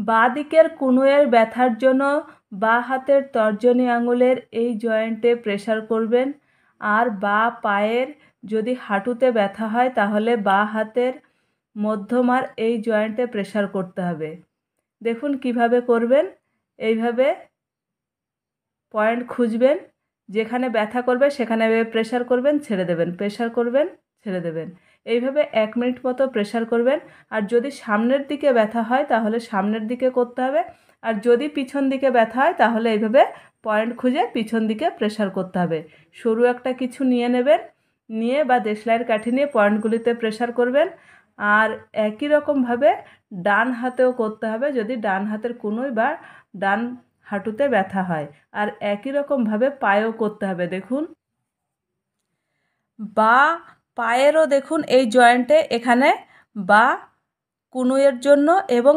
বাঁ দিকের কনুইয়ের ব্যথার জন্য বাঁ হাতের তর্জনী আঙুলের এই জয়েন্টে প্রেসার করবেন। আর বাঁ পায়ের যদি হাঁটুতে ব্যথা হয় তাহলে বাঁ হাতের মধ্যমার এই জয়েন্টে প্রেসার করতে হবে। দেখুন কিভাবে করবেন। এইভাবে পয়েন্ট খুঁজবেন, যেখানে ব্যথা করবে সেখানে প্রেসার করবেন, ছেড়ে দেবেন, প্রেসার করবেন, ছেড়ে দেবেন। এইভাবে 1 মিনিট মতো প্রেসার করবেন। আর যদি সামনের দিকে ব্যথা হয় তাহলে সামনের দিকে করতে হবে। আর যদি পিছন দিকে ব্যথা হয় তাহলে এইভাবে পয়েন্ট খুঁজে পিছন দিকে প্রেসার করতে হবে। সরু একটা কিছু নিয়ে নেবেন, নিয়ে বা দেশলাইয়ের কাঠি নিয়ে পয়েন্টগুলিতে প্রেসার করবেন। আর একই রকমভাবে ডান হাতেও করতে হবে যদি ডান হাতের কনুই বা ডান হাঁটুতে ব্যথা হয়। আর একই রকমভাবে পায়েও করতে হবে। দেখুন বাঁ পায়েরও দেখুন এই জয়েন্টে এখানে বাঁ কনুইয়ের জন্য এবং